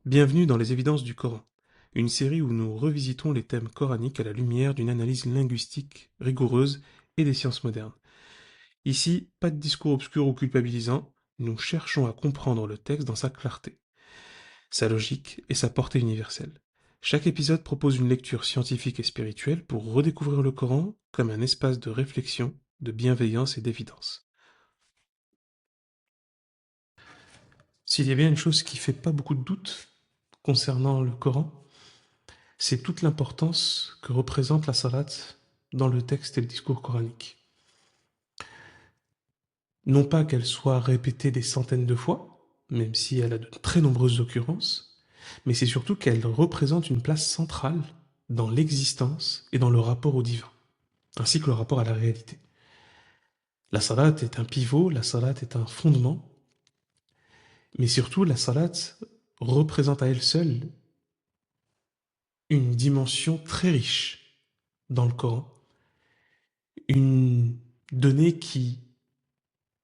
Bienvenue dans les Évidences du Coran, une série où nous revisitons les thèmes coraniques à la lumière d'une analyse linguistique rigoureuse et des sciences modernes. Ici, pas de discours obscur ou culpabilisant, nous cherchons à comprendre le texte dans sa clarté, sa logique et sa portée universelle. Chaque épisode propose une lecture scientifique et spirituelle pour redécouvrir le Coran comme un espace de réflexion, de bienveillance et d'évidence. S'il y a bien une chose qui fait pas beaucoup de doute concernant le Coran, c'est toute l'importance que représente la salat dans le texte et le discours coranique. Non pas qu'elle soit répétée des centaines de fois, même si elle a de très nombreuses occurrences, mais c'est surtout qu'elle représente une place centrale dans l'existence et dans le rapport au divin, ainsi que le rapport à la réalité. La salat est un pivot, la salat est un fondement, mais surtout la salat représente à elle seule une dimension très riche dans le Coran, une donnée qui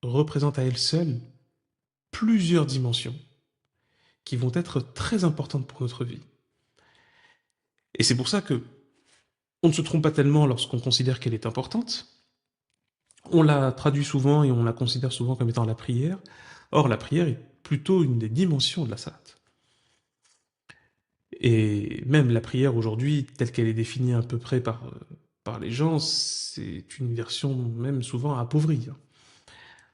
représente à elle seule plusieurs dimensions qui vont être très importantes pour notre vie. Et c'est pour ça que on ne se trompe pas tellement lorsqu'on considère qu'elle est importante. On la traduit souvent et on la considère souvent comme étant la prière. Or, la prière est plutôt une des dimensions de la salat. Et même la prière aujourd'hui, telle qu'elle est définie à peu près par les gens, c'est une version même souvent appauvrie.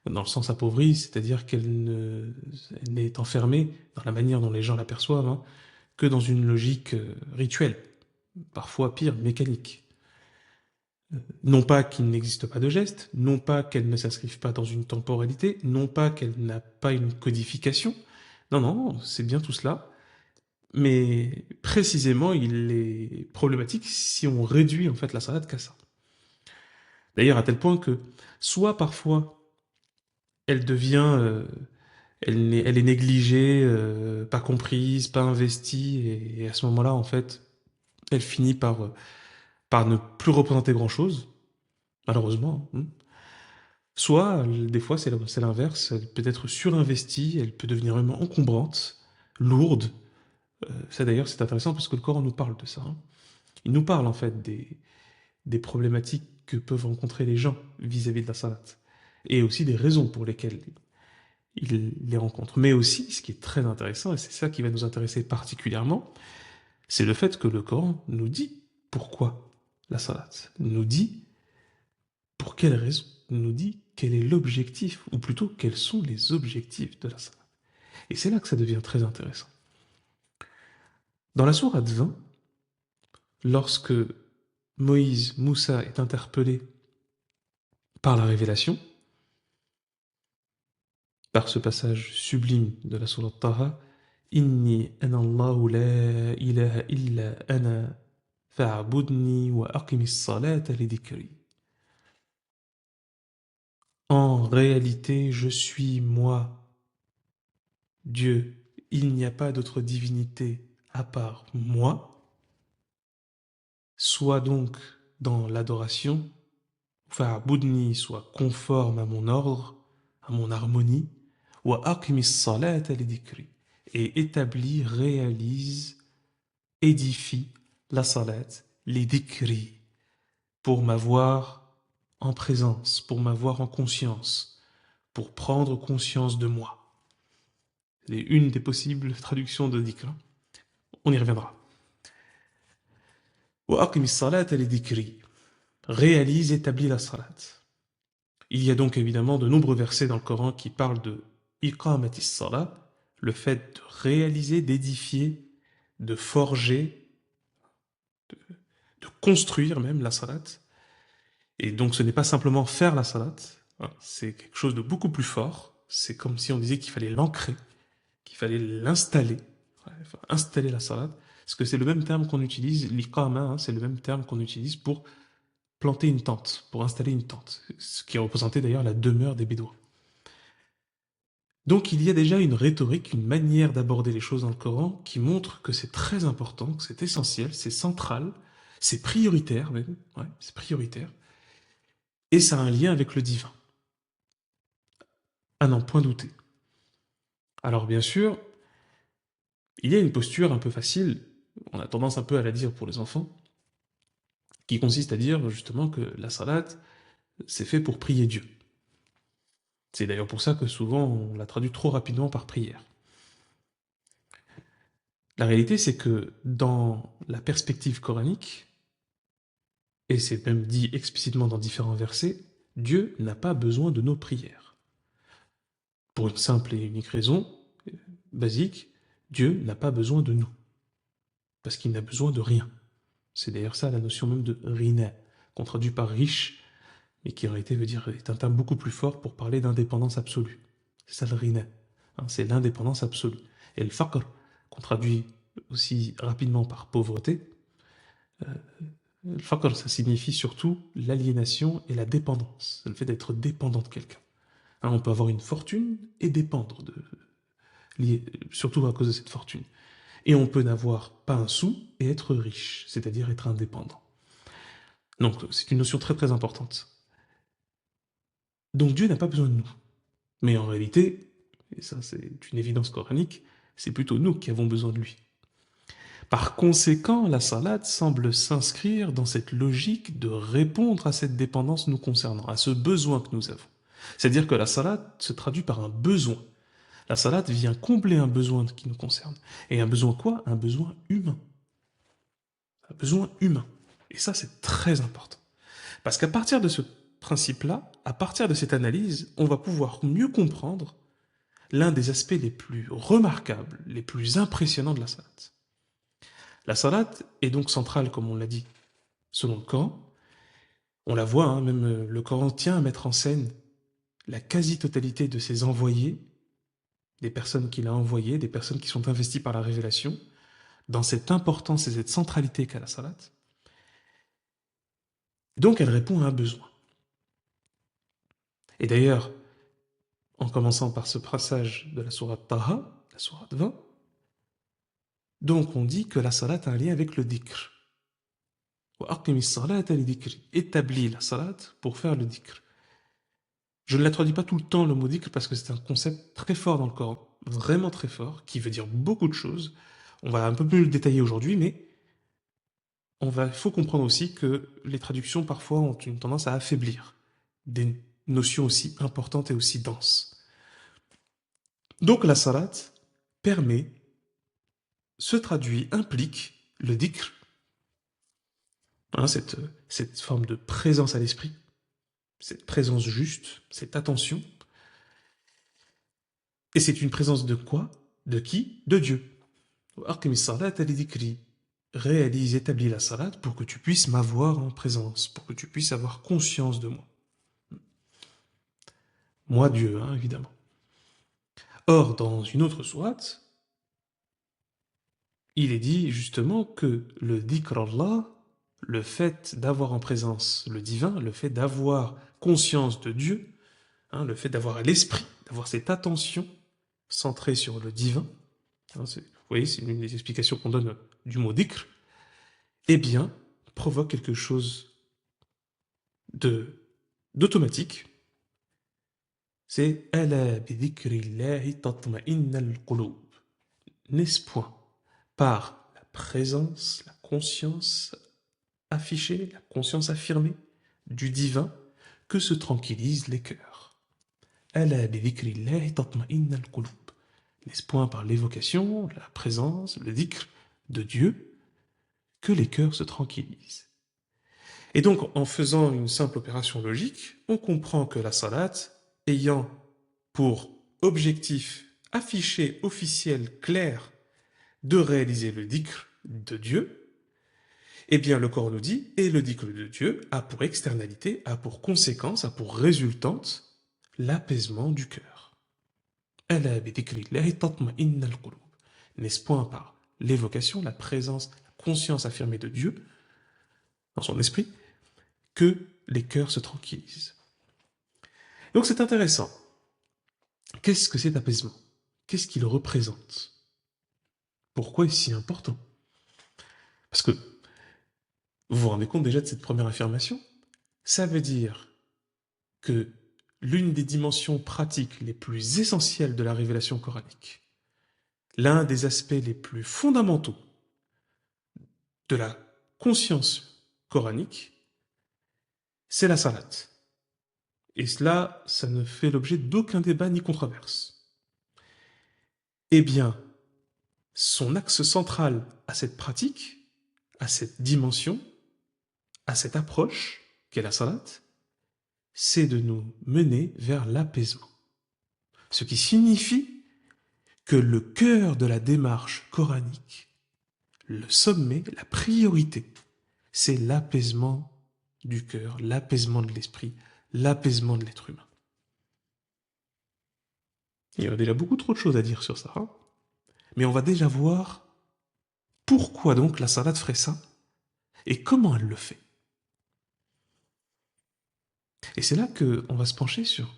Dans le sens appauvri, c'est-à-dire elle n'est enfermée dans la manière dont les gens l'aperçoivent, que dans une logique rituelle, parfois pire, mécanique. Non pas qu'il n'existe pas de gestes, non pas qu'elle ne s'inscrive pas dans une temporalité, non pas qu'elle n'a pas une codification. Non, non, c'est bien tout cela. Mais précisément, il est problématique si on réduit en fait la salade qu'à ça. D'ailleurs, à tel point que soit parfois elle devient, elle est négligée, pas comprise, pas investie, et à ce moment-là, en fait, elle finit par ne plus représenter grand-chose, malheureusement. Soit, des fois, c'est l'inverse, elle peut être surinvestie, elle peut devenir vraiment encombrante, lourde. Ça d'ailleurs, c'est intéressant parce que le Coran nous parle de ça. Il nous parle en fait des problématiques que peuvent rencontrer les gens vis-à-vis de la salat. Et aussi des raisons pour lesquelles ils les rencontrent. Mais aussi, ce qui est très intéressant, et c'est ça qui va nous intéresser particulièrement, c'est le fait que le Coran nous dit pourquoi la salat, nous dit pour quelles raisons, nous dit quel est l'objectif, ou plutôt quels sont les objectifs de la salat. Et c'est là que ça devient très intéressant. Dans la sourate 20, lorsque Moïse, Moussa est interpellé par la révélation, par ce passage sublime de la sourate Taha, Inni ana Allahu la ilaha illa ana fa'budni wa aqimis salata li dhikri. En réalité, je suis moi, Dieu. Il n'y a pas d'autre divinité à part moi. Sois donc dans l'adoration, fa'budni, sois conforme à mon ordre, à mon harmonie, wa aqimis salata li dhikri. Et établis, réalise, édifie la salat, les dhikri, pour m'avoir en présence, pour m'avoir en conscience, pour prendre conscience de moi. C'est une des possibles traductions de dhikr. On y reviendra. Wa aqim salat li dhikri. Réalise, établis la salat. Il y a donc évidemment de nombreux versets dans le Coran qui parlent de iqamatis salat, le fait de réaliser, d'édifier, de forger, de construire même la salat. Et donc ce n'est pas simplement faire la salat, c'est quelque chose de beaucoup plus fort. C'est comme si on disait qu'il fallait l'ancrer, qu'il fallait l'installer, installer la salat. Parce que c'est le même terme qu'on utilise, l'iqama, c'est le même terme qu'on utilise pour planter une tente, pour installer une tente. Ce qui représentait d'ailleurs la demeure des Bédouins. Donc il y a déjà une rhétorique, une manière d'aborder les choses dans le Coran qui montre que c'est très important, que c'est essentiel, c'est central, c'est prioritaire même, c'est prioritaire, et ça a un lien avec le divin. À n'en point douter. Alors bien sûr, Il y a une posture un peu facile, on a tendance un peu à la dire pour les enfants, qui consiste à dire justement que la salat, c'est fait pour prier Dieu. C'est d'ailleurs pour ça que souvent on la traduit trop rapidement par prière. La réalité, c'est que dans la perspective coranique, et c'est même dit explicitement dans différents versets, Dieu n'a pas besoin de nos prières. Pour une simple et unique raison, basique, Dieu n'a pas besoin de nous. Parce qu'il n'a besoin de rien. C'est d'ailleurs ça la notion même de rina, qu'on traduit par riche, mais qui en réalité veut dire, est un terme beaucoup plus fort pour parler d'indépendance absolue. C'est ça le rina, hein, c'est l'indépendance absolue. Et le faqr, qu'on traduit aussi rapidement par pauvreté, le faqr, ça signifie surtout l'aliénation et la dépendance, le fait d'être dépendant de quelqu'un. Hein, on peut avoir une fortune et dépendre surtout à cause de cette fortune. Et on peut n'avoir pas un sou et être riche, c'est-à-dire être indépendant. Donc c'est une notion très très importante. Donc Dieu n'a pas besoin de nous. Mais en réalité, et ça c'est une évidence coranique, c'est plutôt nous qui avons besoin de lui. Par conséquent, la salade semble s'inscrire dans cette logique de répondre à cette dépendance nous concernant, à ce besoin que nous avons. C'est-à-dire que la salade se traduit par un besoin. La salade vient combler un besoin qui nous concerne. Et un besoin quoi? Un besoin humain. Un besoin humain. Et ça, c'est très important. Parce qu'à partir de ce principe-là, à partir de cette analyse, on va pouvoir mieux comprendre l'un des aspects les plus remarquables, les plus impressionnants de la salade. La salade est donc centrale, comme on l'a dit, selon le Coran. On la voit, hein, même le Coran tient à mettre en scène la quasi-totalité de ses envoyés, des personnes qu'il a envoyées, des personnes qui sont investies par la révélation, dans cette importance et cette centralité qu'a la salat. Donc elle répond à un besoin. Et d'ailleurs, en commençant par ce passage de la sourate Taha, la sourate 20, donc on dit que la salat a un lien avec le dhikr. Établis la salat pour faire le dhikr. Je ne la traduis pas tout le temps le mot dhikr parce que c'est un concept très fort dans le Coran, vraiment très fort, qui veut dire beaucoup de choses. On va un peu plus le détailler aujourd'hui, mais il faut comprendre aussi que les traductions parfois ont une tendance à affaiblir des notions aussi importantes et aussi denses. Donc la salat permet, se traduit, implique le dhikr, hein, cette forme de présence à l'esprit, cette présence juste, cette attention. Et c'est une présence de quoi? De qui? De Dieu. Réalise, établis la salat pour que tu puisses m'avoir en présence, pour que tu puisses avoir conscience de moi. Moi, Dieu, hein, évidemment. Or, dans une autre sourate, il est dit justement que le dhikr Allah, le fait d'avoir en présence le divin, le fait d'avoir conscience de Dieu, hein, le fait d'avoir l'esprit, d'avoir cette attention centrée sur le divin, hein, vous voyez, c'est une des explications qu'on donne du mot dhikr, eh bien, provoque quelque chose d'automatique. C'est Ala bi dhikrillahi tatma'innal qulub. N'est-ce point par la présence, la conscience affichée, la conscience affirmée du divin que se tranquillisent les cœurs. Ala bi dhikrillahi tatma'innal qulub. N'est-ce point par l'évocation, la présence, le dhikr de Dieu que les cœurs se tranquillisent. Et donc, en faisant une simple opération logique, on comprend que la salat, ayant pour objectif affiché, officiel, clair, de réaliser le dhikr de Dieu, eh bien le Coran nous dit, et le dhikr de Dieu a pour externalité, a pour conséquence, a pour résultante l'apaisement du cœur. N'est-ce point par l'évocation, la présence, la conscience affirmée de Dieu dans son esprit, que les cœurs se tranquillisent. Donc c'est intéressant. Qu'est-ce que cet apaisement? Qu'est-ce qu'il représente? Pourquoi est-ce si important? Parce que vous vous rendez compte déjà de cette première affirmation? Ça veut dire que l'une des dimensions pratiques les plus essentielles de la révélation coranique, l'un des aspects les plus fondamentaux de la conscience coranique, c'est la salat. Et cela, ça ne fait l'objet d'aucun débat ni controverse. Eh bien, son axe central à cette pratique, à cette dimension, à cette approche qu'est la salat, c'est de nous mener vers l'apaisement. Ce qui signifie que le cœur de la démarche coranique, le sommet, la priorité, c'est l'apaisement du cœur, l'apaisement de l'esprit, l'apaisement de l'être humain. Il y a déjà beaucoup trop de choses à dire sur ça, hein, mais on va déjà voir pourquoi donc la salade ferait ça et comment elle le fait. Et c'est là qu'on va se pencher sur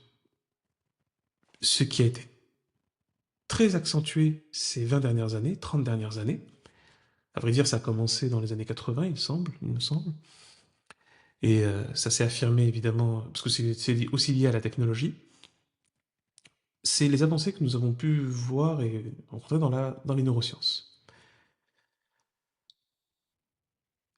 ce qui a été très accentué ces 20 dernières années, 30 dernières années. À vrai dire, ça a commencé dans les années 80, il me semble. Et ça s'est affirmé évidemment, parce que c'est aussi lié à la technologie. C'est les avancées que nous avons pu voir et rencontrer dans les neurosciences.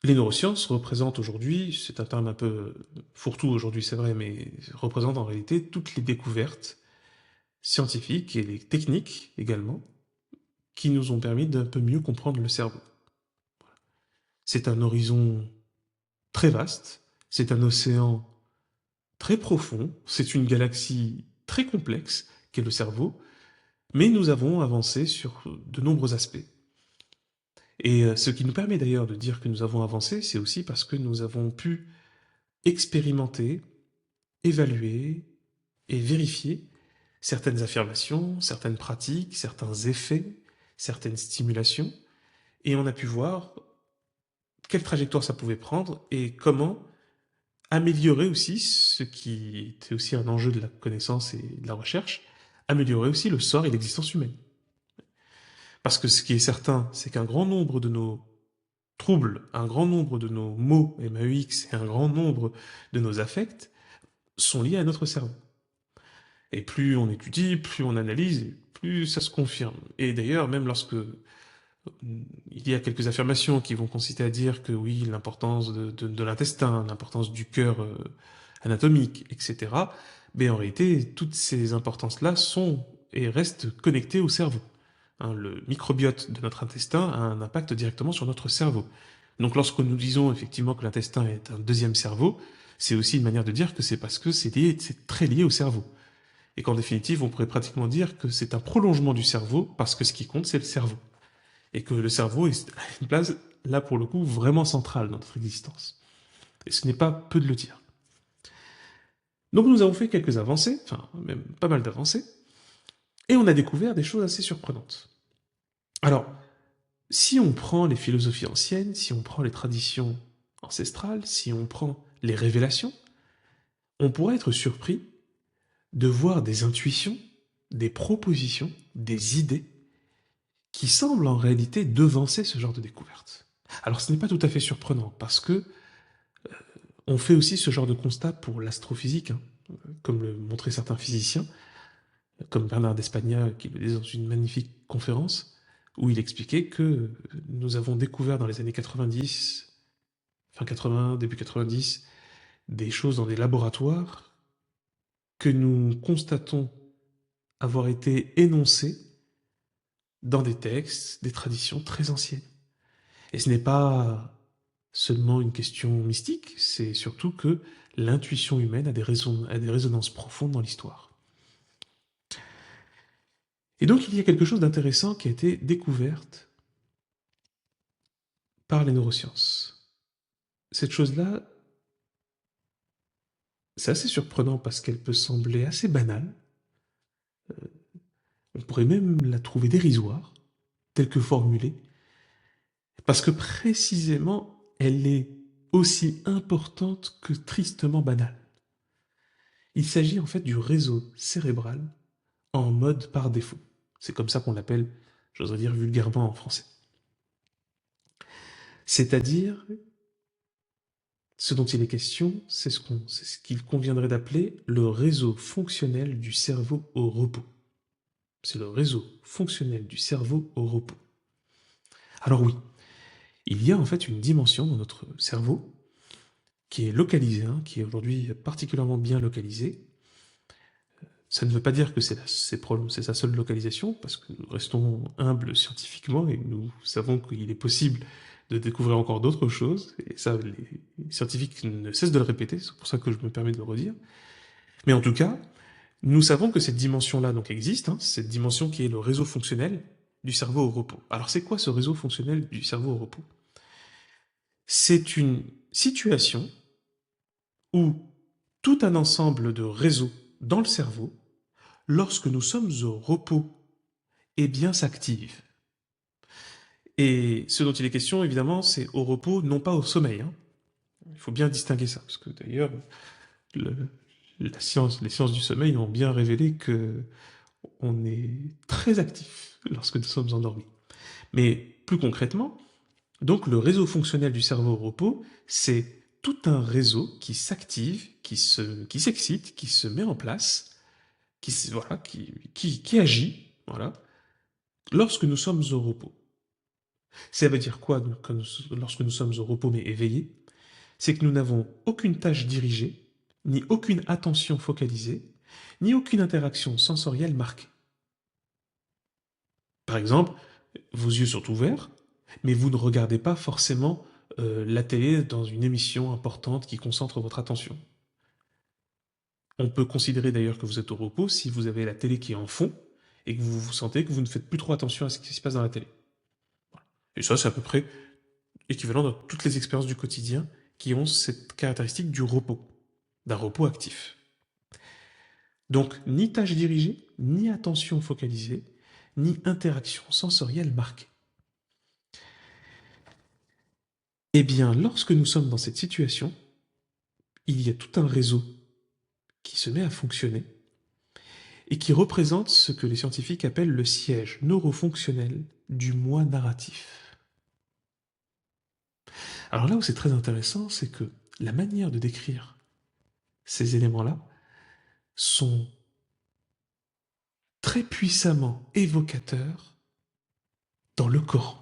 Les neurosciences représentent aujourd'hui, c'est un terme un peu fourre-tout aujourd'hui, c'est vrai, mais représentent en réalité toutes les découvertes scientifiques et les techniques également qui nous ont permis d'un peu mieux comprendre le cerveau. C'est un horizon très vaste, c'est un océan très profond, c'est une galaxie très complexe qu'est le cerveau, mais nous avons avancé sur de nombreux aspects. Et ce qui nous permet d'ailleurs de dire que nous avons avancé, c'est aussi parce que nous avons pu expérimenter, évaluer et vérifier certaines affirmations, certaines pratiques, certains effets, certaines stimulations, et on a pu voir quelle trajectoire ça pouvait prendre et comment améliorer aussi ce qui était aussi un enjeu de la connaissance et de la recherche, améliorer aussi le sort et l'existence humaine. Parce que ce qui est certain, c'est qu'un grand nombre de nos troubles, un grand nombre de nos maux, MAEX, et un grand nombre de nos affects sont liés à notre cerveau. Et plus on étudie, plus on analyse, plus ça se confirme. Et d'ailleurs, même lorsque il y a quelques affirmations qui vont consister à dire que oui, l'importance de l'intestin, l'importance du cœur anatomique, etc., mais en réalité, toutes ces importances-là sont et restent connectées au cerveau. Hein, le microbiote de notre intestin a un impact directement sur notre cerveau. Donc lorsque nous disons effectivement que l'intestin est un deuxième cerveau, c'est aussi une manière de dire que c'est parce que c'est très lié au cerveau. Et qu'en définitive, on pourrait pratiquement dire que c'est un prolongement du cerveau parce que ce qui compte, c'est le cerveau. Et que le cerveau est à une place, là pour le coup, vraiment centrale dans notre existence. Et ce n'est pas peu de le dire. Donc nous avons fait quelques avancées, enfin même pas mal d'avancées, et on a découvert des choses assez surprenantes. Alors, si on prend les philosophies anciennes, si on prend les traditions ancestrales, si on prend les révélations, on pourrait être surpris de voir des intuitions, des propositions, des idées qui semblent en réalité devancer ce genre de découverte. Alors ce n'est pas tout à fait surprenant parce que on fait aussi ce genre de constat pour l'astrophysique, hein, comme le montraient certains physiciens, comme Bernard d'Espagna qui le disait dans une magnifique conférence où il expliquait que nous avons découvert dans les années 90, fin 80, début 90, des choses dans des laboratoires que nous constatons avoir été énoncées dans des textes, des traditions très anciennes. Et ce n'est pas seulement une question mystique, c'est surtout que l'intuition humaine a des résonances profondes dans l'histoire. Et donc il y a quelque chose d'intéressant qui a été découverte par les neurosciences. Cette chose-là, c'est assez surprenant parce qu'elle peut sembler assez banale. On pourrait même la trouver dérisoire, telle que formulée, parce que précisément, elle est aussi importante que tristement banale. Il s'agit en fait du réseau cérébral en mode par défaut. C'est comme ça qu'on l'appelle, j'oserais dire vulgairement en français. C'est-à-dire, ce dont il est question, c'est ce qu'il conviendrait d'appeler le réseau fonctionnel du cerveau au repos. C'est le réseau fonctionnel du cerveau au repos. Alors oui, il y a en fait une dimension dans notre cerveau qui est localisée, hein, qui est aujourd'hui particulièrement bien localisée. Ça ne veut pas dire que c'est sa seule localisation, parce que nous restons humbles scientifiquement et nous savons qu'il est possible de découvrir encore d'autres choses, et ça, les scientifiques ne cessent de le répéter, c'est pour ça que je me permets de le redire. Mais en tout cas, nous savons que cette dimension-là donc existe, hein, cette dimension qui est le réseau fonctionnel du cerveau au repos. Alors c'est quoi ce réseau fonctionnel du cerveau au repos? C'est une situation où tout un ensemble de réseaux dans le cerveau, lorsque nous sommes au repos, eh bien s'active. Et ce dont il est question, évidemment, c'est au repos, non pas au sommeil, hein. Il faut bien distinguer ça, parce que d'ailleurs, le- les sciences du sommeil ont bien révélé que on est très actif lorsque nous sommes endormis. Mais plus concrètement, donc le réseau fonctionnel du cerveau au repos, c'est tout un réseau qui s'active, qui s'excite, qui se met en place, voilà, qui agit, voilà, lorsque nous sommes au repos. Ça veut dire quoi lorsque nous sommes au repos mais éveillés? C'est que nous n'avons aucune tâche dirigée, ni aucune attention focalisée, ni aucune interaction sensorielle marquée. Par exemple, vos yeux sont ouverts, mais vous ne regardez pas forcément la télé dans une émission importante qui concentre votre attention. On peut considérer d'ailleurs que vous êtes au repos si vous avez la télé qui est en fond et que vous sentez que vous ne faites plus trop attention à ce qui se passe dans la télé. Et ça, c'est à peu près équivalent dans toutes les expériences du quotidien qui ont cette caractéristique du repos, d'un repos actif. Donc, ni tâche dirigée, ni attention focalisée, ni interaction sensorielle marquée. Eh bien, lorsque nous sommes dans cette situation, il y a tout un réseau qui se met à fonctionner et qui représente ce que les scientifiques appellent le siège neurofonctionnel du moi narratif. Alors là où c'est très intéressant, c'est que la manière de décrire ces éléments-là sont très puissamment évocateurs dans le Coran.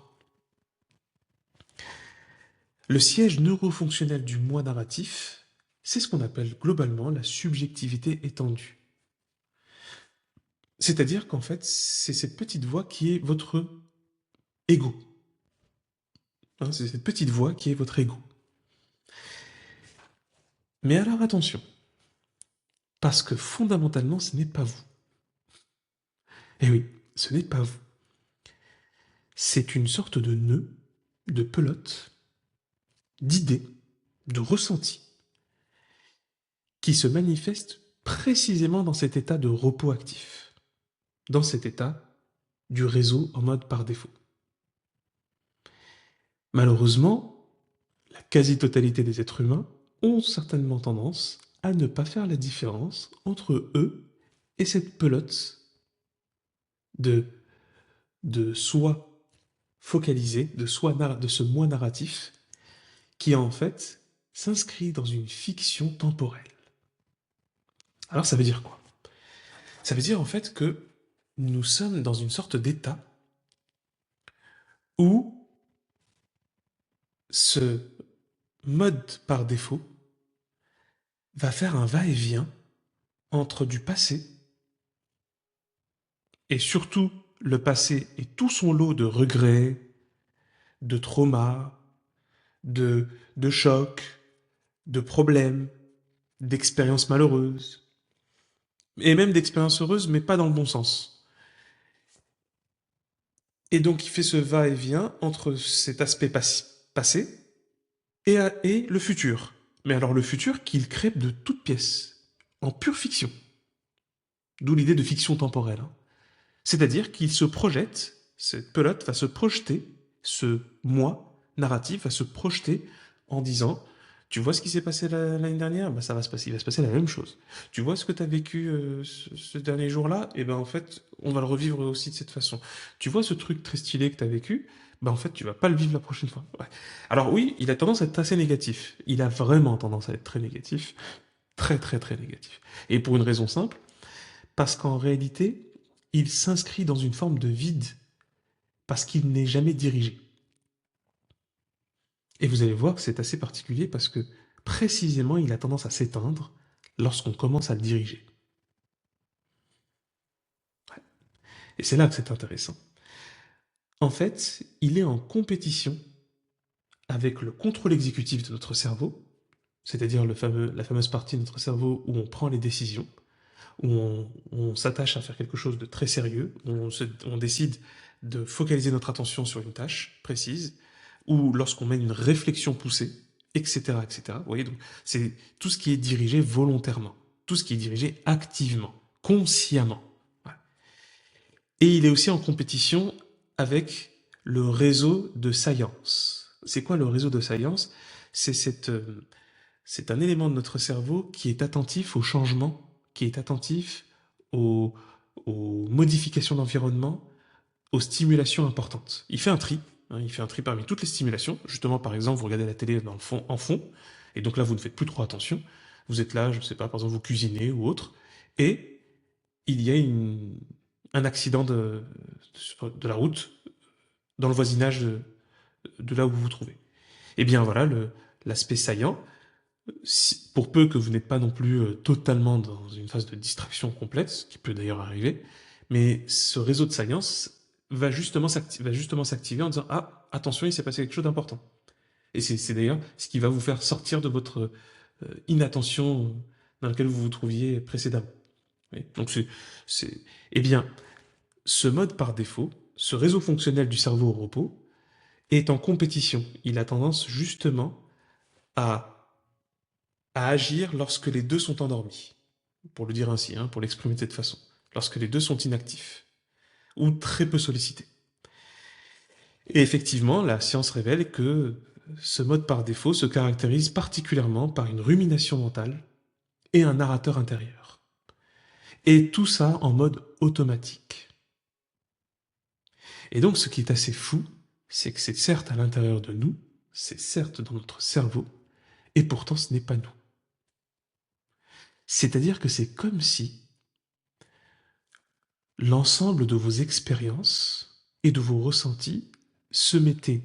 Le siège neurofonctionnel du moi narratif, c'est ce qu'on appelle globalement la subjectivité étendue. C'est-à-dire qu'en fait, c'est cette petite voix qui est votre ego. Hein, c'est cette petite voix qui est votre ego. Mais alors attention, parce que fondamentalement, ce n'est pas vous. Eh oui, ce n'est pas vous. C'est une sorte de nœud, de pelote, d'idées, de ressenti, qui se manifeste précisément dans cet état de repos actif, dans cet état du réseau en mode par défaut. Malheureusement, la quasi-totalité des êtres humains ont certainement tendance à ne pas faire la différence entre eux et cette pelote de, de soi focalisé, de ce moi narratif, qui en fait s'inscrit dans une fiction temporelle. Alors ça veut dire quoi? Ça veut dire en fait que nous sommes dans une sorte d'état où ce mode par défaut va faire un va-et-vient entre du passé et surtout le passé et tout son lot de regrets, de traumas, de, de chocs, de problèmes, d'expériences malheureuses, et même d'expériences heureuses, mais pas dans le bon sens. Et donc il fait ce va-et-vient entre cet aspect passé et le futur. Mais alors le futur qu'il crée de toutes pièces, en pure fiction. D'où l'idée de fiction temporelle, hein. C'est-à-dire qu'il se projette, cette pelote va se projeter, ce moi narratif va se projeter en disant: tu vois ce qui s'est passé l'année dernière, bah ça va se passer, il va se passer la même chose. Tu vois ce que tu as vécu ce dernier jour-là, et ben en fait, on va le revivre aussi de cette façon. Tu vois ce truc très stylé que tu as vécu, bah en fait, tu vas pas le vivre la prochaine fois. Ouais. Alors oui, il a tendance à être assez négatif. Il a vraiment tendance à être très négatif, très très très négatif. Et pour une raison simple, parce qu'en réalité, il s'inscrit dans une forme de vide parce qu'il n'est jamais dirigé. Et vous allez voir que c'est assez particulier parce que précisément il a tendance à s'éteindre lorsqu'on commence à le diriger. Et c'est là que c'est intéressant. En fait, il est en compétition avec le contrôle exécutif de notre cerveau, c'est-à-dire la fameuse partie de notre cerveau où on prend les décisions, où on s'attache à faire quelque chose de très sérieux, où on décide de focaliser notre attention sur une tâche précise, ou lorsqu'on mène une réflexion poussée, etc., etc. Vous voyez, donc c'est tout ce qui est dirigé volontairement, tout ce qui est dirigé activement, consciemment. Voilà. Et il est aussi en compétition avec le réseau de science. C'est quoi le réseau de science? C'est un élément de notre cerveau qui est attentif au changement, qui est attentif aux, aux modifications d'environnement, aux stimulations importantes. Il fait un tri, hein, il fait un tri parmi toutes les stimulations. Justement, par exemple, vous regardez la télé dans le fond, en fond, et donc là, vous ne faites plus trop attention. Vous êtes là, je ne sais pas, par exemple, vous cuisinez ou autre, et il y a un accident de la route dans le voisinage de là où vous vous trouvez. Eh bien voilà, l'aspect saillant, pour peu que vous n'êtes pas non plus totalement dans une phase de distraction complète, ce qui peut d'ailleurs arriver, mais ce réseau de science va justement s'activer en disant ah, attention, il s'est passé quelque chose d'important. Et c'est d'ailleurs ce qui va vous faire sortir de votre inattention dans laquelle vous vous trouviez précédemment. Oui. Donc eh bien, ce mode par défaut, ce réseau fonctionnel du cerveau au repos, est en compétition. Il a tendance justement à, à agir lorsque les deux sont endormis, pour le dire ainsi, hein, pour l'exprimer de cette façon, lorsque les deux sont inactifs ou très peu sollicités. Et effectivement, la science révèle que ce mode par défaut se caractérise particulièrement par une rumination mentale et un narrateur intérieur. Et tout ça en mode automatique. Et donc ce qui est assez fou, c'est que c'est certes à l'intérieur de nous, c'est certes dans notre cerveau, et pourtant ce n'est pas nous. C'est-à-dire que c'est comme si l'ensemble de vos expériences et de vos ressentis se mettait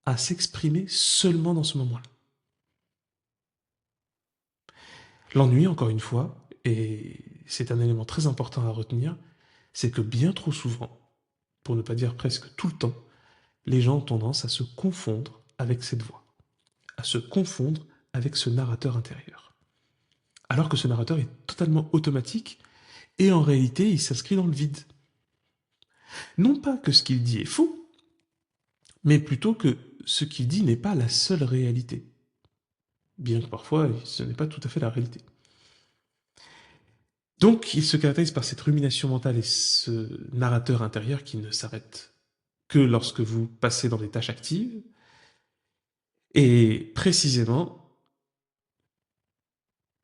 à s'exprimer seulement dans ce moment-là. L'ennui, encore une fois, et c'est un élément très important à retenir, c'est que bien trop souvent, pour ne pas dire presque tout le temps, les gens ont tendance à se confondre avec cette voix, à se confondre avec ce narrateur intérieur. Alors que ce narrateur est totalement automatique et en réalité il s'inscrit dans le vide. Non pas que ce qu'il dit est faux, mais plutôt que ce qu'il dit n'est pas la seule réalité. Bien que parfois ce n'est pas tout à fait la réalité. Donc il se caractérise par cette rumination mentale et ce narrateur intérieur qui ne s'arrête que lorsque vous passez dans des tâches actives. Et précisément,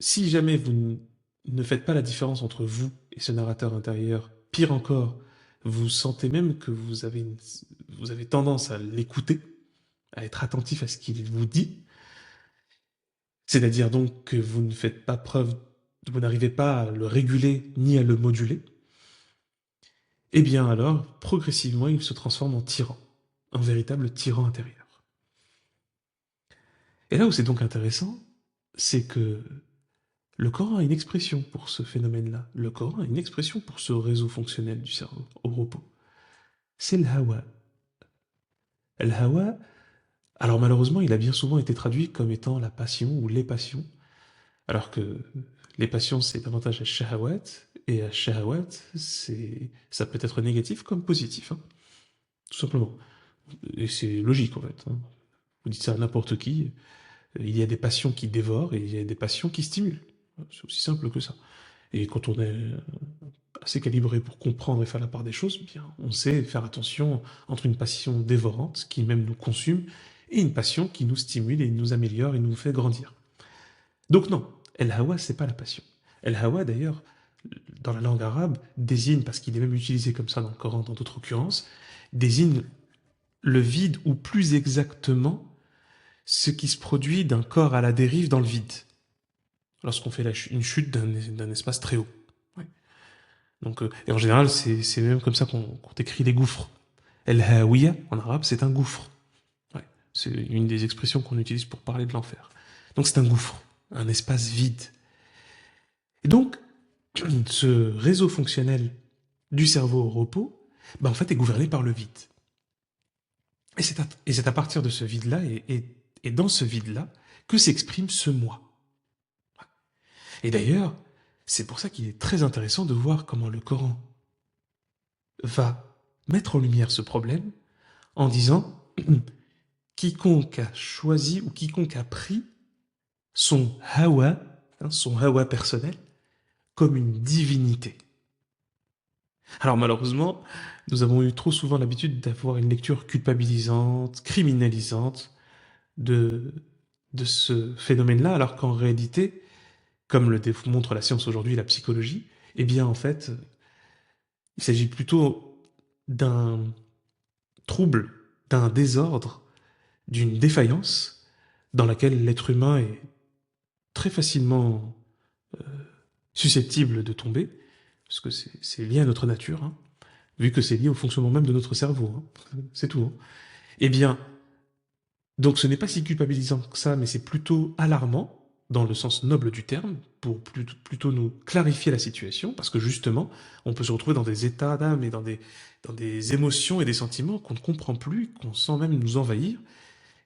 si jamais vous ne faites pas la différence entre vous et ce narrateur intérieur, pire encore, vous sentez même que vous avez tendance à l'écouter, à être attentif à ce qu'il vous dit, c'est-à-dire donc que vous ne faites pas preuve, vous n'arrivez pas à le réguler ni à le moduler, eh bien alors, progressivement, il se transforme en tyran, un véritable tyran intérieur. Et là où c'est donc intéressant, c'est que le Coran a une expression pour ce phénomène-là. Le Coran a une expression pour ce réseau fonctionnel du cerveau au repos. C'est le hawa. Le hawa, alors malheureusement, il a bien souvent été traduit comme étant la passion ou les passions, alors que les passions, c'est davantage à shahawat, et à shahawat, ça peut être négatif comme positif, hein, tout simplement. Et c'est logique en fait. Hein. Vous dites ça à n'importe qui, il y a des passions qui dévorent et il y a des passions qui stimulent. C'est aussi simple que ça. Et quand on est assez calibré pour comprendre et faire la part des choses, bien, on sait faire attention entre une passion dévorante qui même nous consume et une passion qui nous stimule et nous améliore et nous fait grandir. Donc non, El Hawa, c'est pas la passion. El Hawa, d'ailleurs, dans la langue arabe, désigne, parce qu'il est même utilisé comme ça dans le Coran, dans d'autres occurrences, désigne le vide, ou plus exactement, ce qui se produit d'un corps à la dérive dans le vide, lorsqu'on fait une chute d'un espace très haut. Ouais. Donc, et en général, c'est même comme ça qu'on décrit les gouffres. El-Hawiya, en arabe, c'est un gouffre. Ouais, c'est une des expressions qu'on utilise pour parler de l'enfer. Donc c'est un gouffre, un espace vide. Et donc, ce réseau fonctionnel du cerveau au repos, en fait, est gouverné par le vide. Et c'est à partir de ce vide-là, et dans ce vide-là, que s'exprime ce moi. Et d'ailleurs, c'est pour ça qu'il est très intéressant de voir comment le Coran va mettre en lumière ce problème en disant quiconque a choisi ou quiconque a pris son hawa, son hawa personnel, comme une divinité. Alors malheureusement, nous avons eu trop souvent l'habitude d'avoir une lecture culpabilisante, criminalisante de, de ce phénomène-là, alors qu'en réalité, comme le démontre la science aujourd'hui et la psychologie, eh bien en fait, il s'agit plutôt d'un trouble, d'un désordre, d'une défaillance dans laquelle l'être humain est très facilement susceptible de tomber, parce que c'est lié à notre nature, hein, vu que c'est lié au fonctionnement même de notre cerveau, hein, c'est tout. Hein. Eh bien, donc ce n'est pas si culpabilisant que ça, mais c'est plutôt alarmant, dans le sens noble du terme, pour plutôt nous clarifier la situation, parce que justement, on peut se retrouver dans des états d'âme et dans des émotions et des sentiments qu'on ne comprend plus, qu'on sent même nous envahir,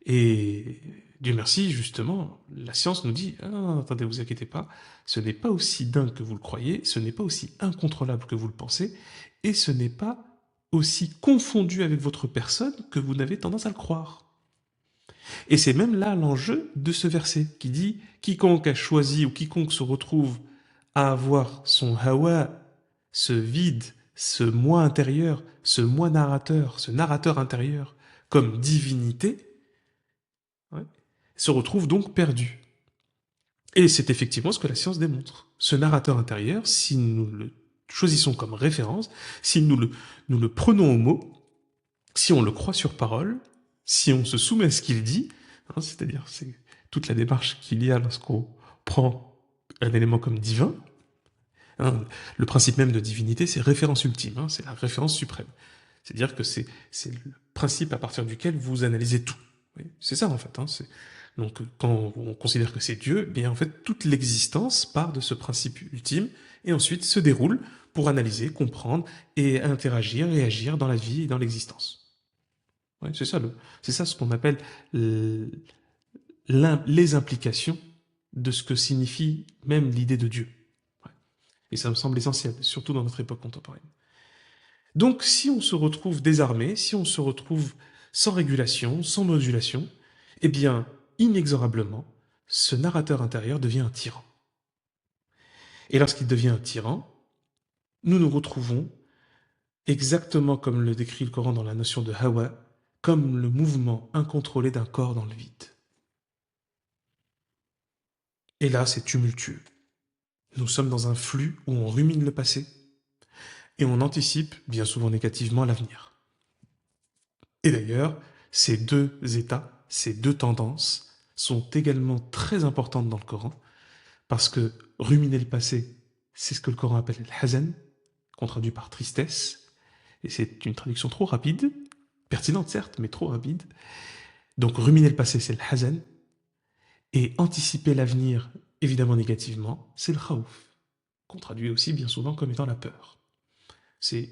et Dieu merci, justement, la science nous dit, ah, non, attendez, vous inquiétez pas, ce n'est pas aussi dingue que vous le croyez, ce n'est pas aussi incontrôlable que vous le pensez, et ce n'est pas aussi confondu avec votre personne que vous n'avez tendance à le croire. Et c'est même là l'enjeu de ce verset qui dit, quiconque a choisi ou quiconque se retrouve à avoir son hawa, ce vide, ce moi intérieur, ce moi narrateur, ce narrateur intérieur, comme divinité, ouais, se retrouve donc perdu. Et c'est effectivement ce que la science démontre. Ce narrateur intérieur, si nous le choisissons comme référence, si nous le prenons au mot, si on le croit sur parole, si on se soumet à ce qu'il dit, hein, c'est-à-dire c'est toute la démarche qu'il y a lorsqu'on prend un élément comme divin, hein, le principe même de divinité, c'est référence ultime, hein, c'est la référence suprême. C'est-à-dire que c'est le principe à partir duquel vous analysez tout. Oui, c'est ça en fait. Hein, donc quand on considère que c'est Dieu, eh bien en fait toute l'existence part de ce principe ultime et ensuite se déroule pour analyser, comprendre et interagir et agir dans la vie et dans l'existence. Ouais, c'est ça ce qu'on appelle les implications de ce que signifie même l'idée de Dieu. Ouais. Et ça me semble essentiel, surtout dans notre époque contemporaine. Donc si on se retrouve désarmé, si on se retrouve sans régulation, sans modulation, eh bien, inexorablement, ce narrateur intérieur devient un tyran. Et lorsqu'il devient un tyran, nous nous retrouvons, exactement comme le décrit le Coran dans la notion de hawa, comme le mouvement incontrôlé d'un corps dans le vide. Et là, c'est tumultueux. Nous sommes dans un flux où on rumine le passé et on anticipe, bien souvent négativement, l'avenir. Et d'ailleurs, ces deux états, ces deux tendances sont également très importantes dans le Coran, parce que ruminer le passé, c'est ce que le Coran appelle le hazan, qu'on traduit par tristesse, et c'est une traduction trop rapide, pertinente certes, mais trop rapide. Donc ruminer le passé, c'est le hazan, et anticiper l'avenir, évidemment négativement, c'est le khawf, qu'on traduit aussi bien souvent comme étant la peur. C'est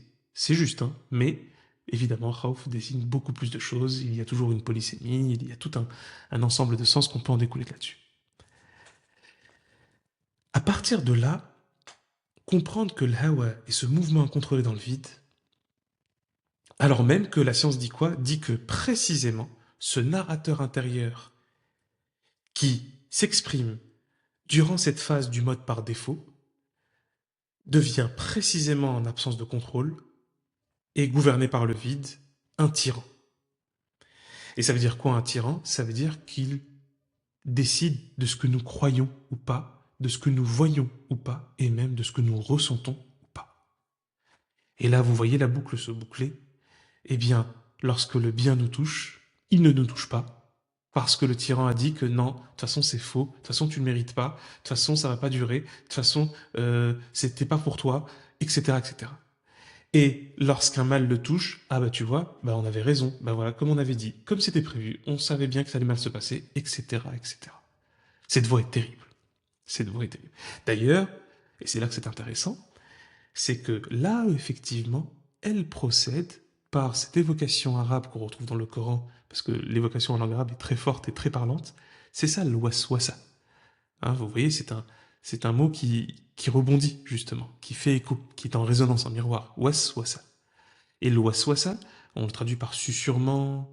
juste, hein, mais évidemment, khawf désigne beaucoup plus de choses, il y a toujours une polysémie, il y a tout un ensemble de sens qu'on peut en découler là-dessus. À partir de là, comprendre que le hawa est ce mouvement incontrôlé dans le vide, alors même que la science dit quoi? Dit que précisément, ce narrateur intérieur qui s'exprime durant cette phase du mode par défaut devient précisément en absence de contrôle et gouverné par le vide, un tyran. Et ça veut dire quoi un tyran? Ça veut dire qu'il décide de ce que nous croyons ou pas, de ce que nous voyons ou pas, et même de ce que nous ressentons ou pas. Et là, vous voyez la boucle se boucler. Eh bien, lorsque le bien nous touche, il ne nous touche pas. Parce que le tyran a dit que non, de toute façon c'est faux, de toute façon tu ne mérites pas, de toute façon ça va pas durer, de toute façon c'était pas pour toi. etc., etc. Et lorsqu'un mal le touche, ah bah tu vois, bah on avait raison, bah voilà, comme on avait dit, comme c'était prévu, on savait bien que ça allait mal se passer, etc., etc. Cette voix est terrible. Cette voix est terrible. D'ailleurs, et c'est là que c'est intéressant, c'est que là, effectivement, elle procède par cette évocation arabe qu'on retrouve dans le Coran, parce que l'évocation en langue arabe est très forte et très parlante, c'est ça le waswasa. Hein, vous voyez, c'est un mot qui rebondit, justement, qui fait écho, qui est en résonance, en miroir. Waswasa. Et le waswasa, on le traduit par susurrement,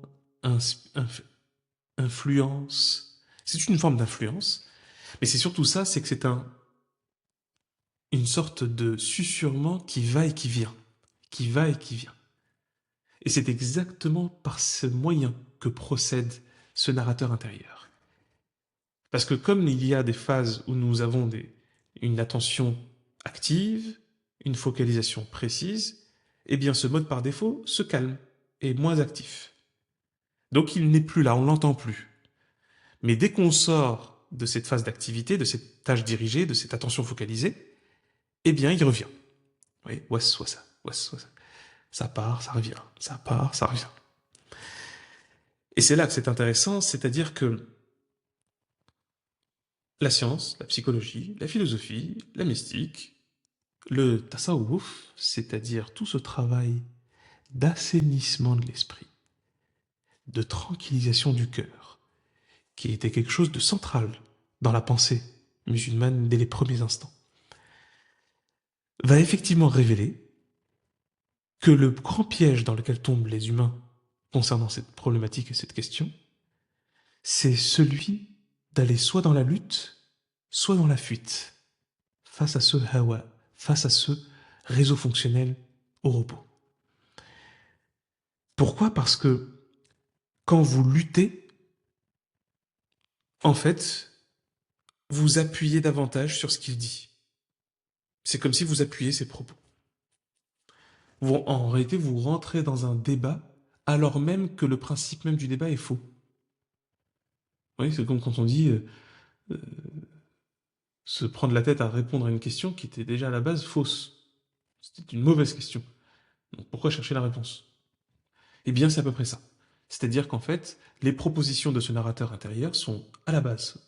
influence. C'est une forme d'influence, mais c'est surtout ça, c'est que c'est une sorte de susurrement qui va et qui vient. Qui va et qui vient. Et c'est exactement par ce moyen que procède ce narrateur intérieur. Parce que comme il y a des phases où nous avons une attention active, une focalisation précise, eh bien ce mode par défaut se calme, est moins actif. Donc il n'est plus là, on ne l'entend plus. Mais dès qu'on sort de cette phase d'activité, de cette tâche dirigée, de cette attention focalisée, eh bien il revient. Oui, soit ça, soit ça. Ça part, ça revient, ça part, ça revient. Et c'est là que c'est intéressant, c'est-à-dire que la science, la psychologie, la philosophie, la mystique, le tasawwuf, c'est-à-dire tout ce travail d'assainissement de l'esprit, de tranquillisation du cœur, qui était quelque chose de central dans la pensée musulmane dès les premiers instants, va effectivement révéler que le grand piège dans lequel tombent les humains concernant cette problématique et cette question, c'est celui d'aller soit dans la lutte, soit dans la fuite, face à ce hawa, face à ce réseau fonctionnel au repos. Pourquoi? Parce que quand vous luttez, en fait, vous appuyez davantage sur ce qu'il dit. C'est comme si vous appuyez ses propos. En réalité, vous rentrez dans un débat alors même que le principe même du débat est faux. Oui, c'est comme quand on dit euh, se prendre la tête à répondre à une question qui était déjà à la base fausse. C'était une mauvaise question. Donc pourquoi chercher la réponse? Eh bien, c'est à peu près ça. C'est-à-dire qu'en fait, les propositions de ce narrateur intérieur sont à la base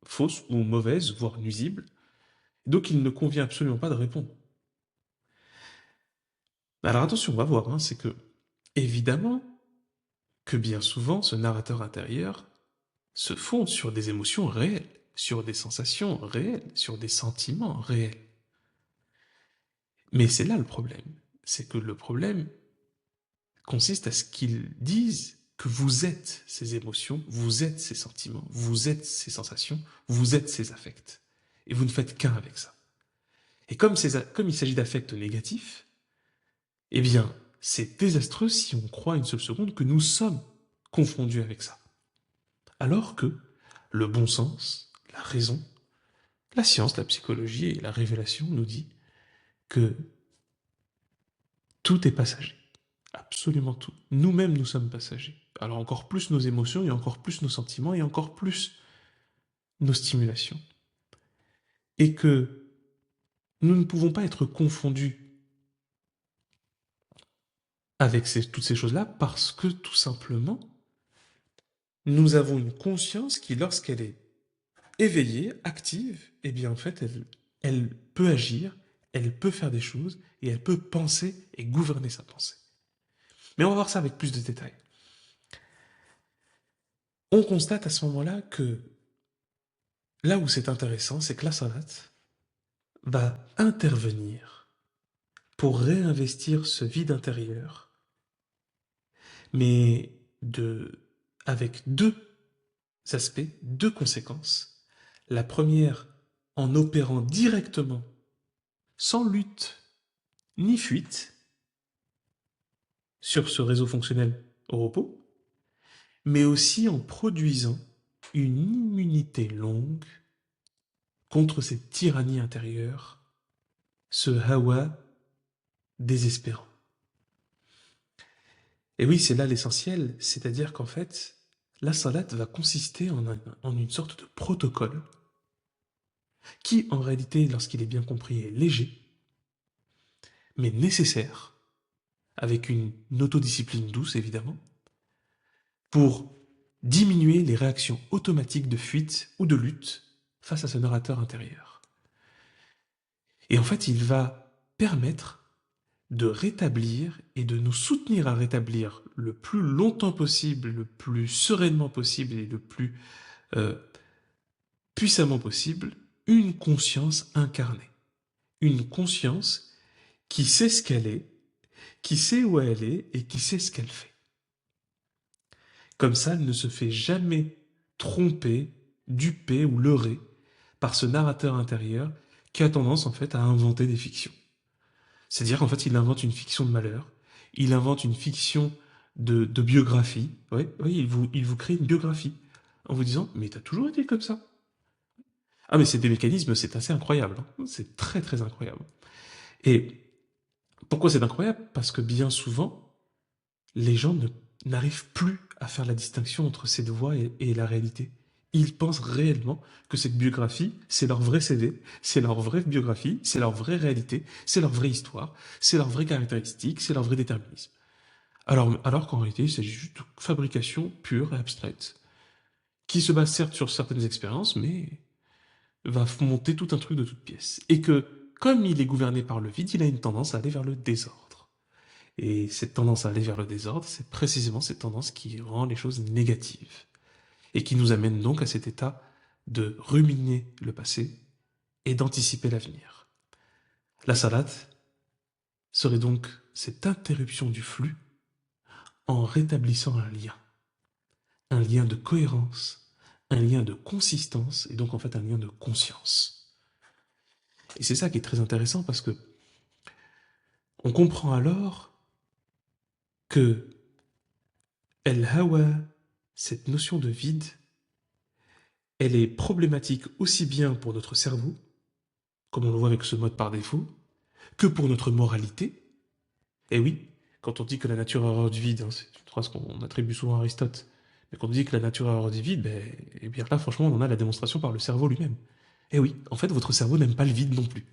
fausses ou mauvaises, voire nuisibles, donc il ne convient absolument pas de répondre. Alors attention, on va voir, hein, c'est que, évidemment, que bien souvent, ce narrateur intérieur se fonde sur des émotions réelles, sur des sensations réelles, sur des sentiments réels. Mais c'est là le problème. C'est que le problème consiste à ce qu'ils disent que vous êtes ces émotions, vous êtes ces sentiments, vous êtes ces sensations, vous êtes ces affects. Et vous ne faites qu'un avec ça. Et comme il s'agit d'affects négatifs, eh bien, c'est désastreux si on croit une seule seconde que nous sommes confondus avec ça. Alors que le bon sens, la raison, la science, la psychologie et la révélation nous dit que tout est passager. Absolument tout. Nous-mêmes, nous sommes passagers. Alors encore plus nos émotions et encore plus nos sentiments et encore plus nos stimulations. Et que nous ne pouvons pas être confondus avec toutes ces choses-là parce que tout simplement, nous avons une conscience qui, lorsqu'elle est éveillée, active, eh bien en fait, elle peut agir, elle peut faire des choses et elle peut penser et gouverner sa pensée. Mais on va voir ça avec plus de détails. On constate à ce moment-là que là où c'est intéressant, c'est que la salat va intervenir pour réinvestir ce vide intérieur, mais avec deux aspects, deux conséquences. La première, en opérant directement, sans lutte ni fuite, sur ce réseau fonctionnel au repos, mais aussi en produisant une immunité longue contre cette tyrannie intérieure, ce hawa désespérant. Et oui, c'est là l'essentiel, c'est-à-dire qu'en fait, la salat va consister en une sorte de protocole qui, en réalité, lorsqu'il est bien compris, est léger, mais nécessaire, avec une autodiscipline douce évidemment, pour diminuer les réactions automatiques de fuite ou de lutte face à ce narrateur intérieur. Et en fait, il va permettre de rétablir et de nous soutenir à rétablir le plus longtemps possible, le plus sereinement possible et le plus euh, puissamment possible une conscience incarnée. Une conscience qui sait ce qu'elle est, qui sait où elle est et qui sait ce qu'elle fait. Comme ça, elle ne se fait jamais tromper, duper ou leurrer par ce narrateur intérieur qui a tendance en fait à inventer des fictions. C'est-à-dire qu'en fait, il invente une fiction de malheur, il invente une fiction de biographie. Oui, oui, il vous crée une biographie en vous disant mais t'as toujours été comme ça. Ah mais c'est des mécanismes, c'est assez incroyable. Hein. C'est très très incroyable. Et pourquoi c'est incroyable? Parce que bien souvent, les gens n'arrivent plus à faire la distinction entre cette voix et la réalité. Ils pensent réellement que cette biographie, c'est leur vrai CV, c'est leur vraie biographie, c'est leur vraie réalité, c'est leur vraie histoire, c'est leur vraie caractéristique, c'est leur vrai déterminisme. Alors qu'en réalité, c'est juste une fabrication pure et abstraite, qui se base certes sur certaines expériences, mais va monter tout un truc de toutes pièces. Et que, comme il est gouverné par le vide, il a une tendance à aller vers le désordre. Et cette tendance à aller vers le désordre, c'est précisément cette tendance qui rend les choses négatives. Et qui nous amène donc à cet état de ruminer le passé et d'anticiper l'avenir. La salade serait donc cette interruption du flux en rétablissant un lien de cohérence, un lien de consistance et donc en fait un lien de conscience. Et c'est ça qui est très intéressant parce que on comprend alors que El Hawa, cette notion de vide, elle est problématique aussi bien pour notre cerveau, comme on le voit avec ce mode par défaut, que pour notre moralité. Et oui, quand on dit que la nature a horreur du vide, hein, c'est une phrase qu'on attribue souvent à Aristote, mais quand on dit que la nature a horreur du vide, ben, et bien là, franchement, on en a la démonstration par le cerveau lui-même. Et oui, en fait, votre cerveau n'aime pas le vide non plus.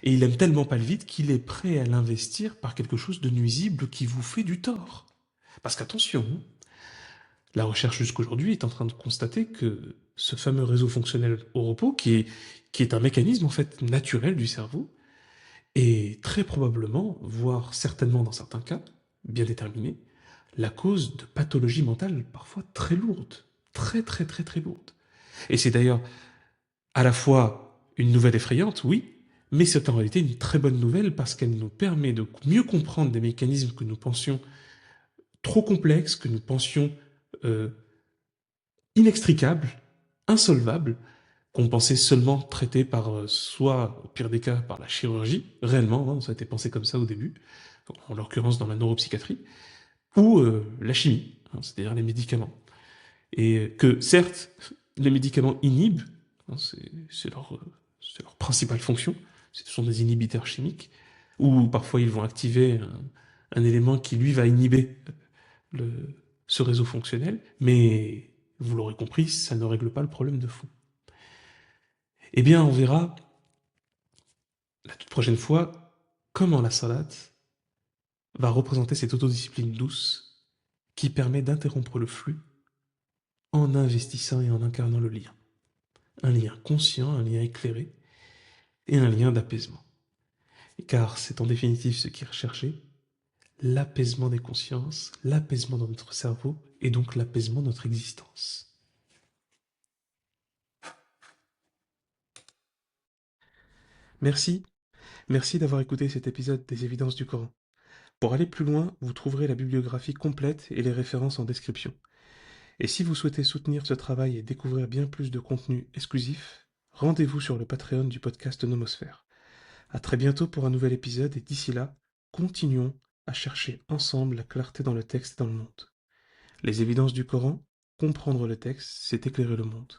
Et il aime tellement pas le vide qu'il est prêt à l'investir par quelque chose de nuisible qui vous fait du tort. Parce qu'attention, la recherche jusqu'aujourd'hui est en train de constater que ce fameux réseau fonctionnel au repos, qui est un mécanisme en fait naturel du cerveau, est très probablement, voire certainement dans certains cas, bien déterminé, la cause de pathologies mentales parfois très lourdes, très très très très lourdes. Et c'est d'ailleurs à la fois une nouvelle effrayante, oui, mais c'est en réalité une très bonne nouvelle parce qu'elle nous permet de mieux comprendre des mécanismes que nous pensions trop complexes, que nous pensions euh, inextricables, insolvables, qu'on pensait seulement traités par, soit au pire des cas, par la chirurgie, réellement, hein, ça a été pensé comme ça au début, en l'occurrence dans la neuropsychiatrie, ou la chimie, hein, c'est-à-dire les médicaments. Et que certes, les médicaments inhibent, hein, c'est leur principale fonction, ce sont des inhibiteurs chimiques, ou parfois ils vont activer un élément qui lui va inhiber le, ce réseau fonctionnel, mais vous l'aurez compris, ça ne règle pas le problème de fond. Eh bien, on verra la toute prochaine fois comment la salade va représenter cette autodiscipline douce qui permet d'interrompre le flux en investissant et en incarnant le lien. Un lien conscient, un lien éclairé et un lien d'apaisement. Car c'est en définitive ce qui est recherché, l'apaisement des consciences, l'apaisement dans notre cerveau et donc l'apaisement de notre existence. Merci, merci d'avoir écouté cet épisode des Évidences du Coran. Pour aller plus loin, vous trouverez la bibliographie complète et les références en description. Et si vous souhaitez soutenir ce travail et découvrir bien plus de contenu exclusif, rendez-vous sur le Patreon du podcast Nomosphère. À très bientôt pour un nouvel épisode et d'ici là, continuons à chercher ensemble la clarté dans le texte et dans le monde. Les évidences du Coran, comprendre le texte, c'est éclairer le monde.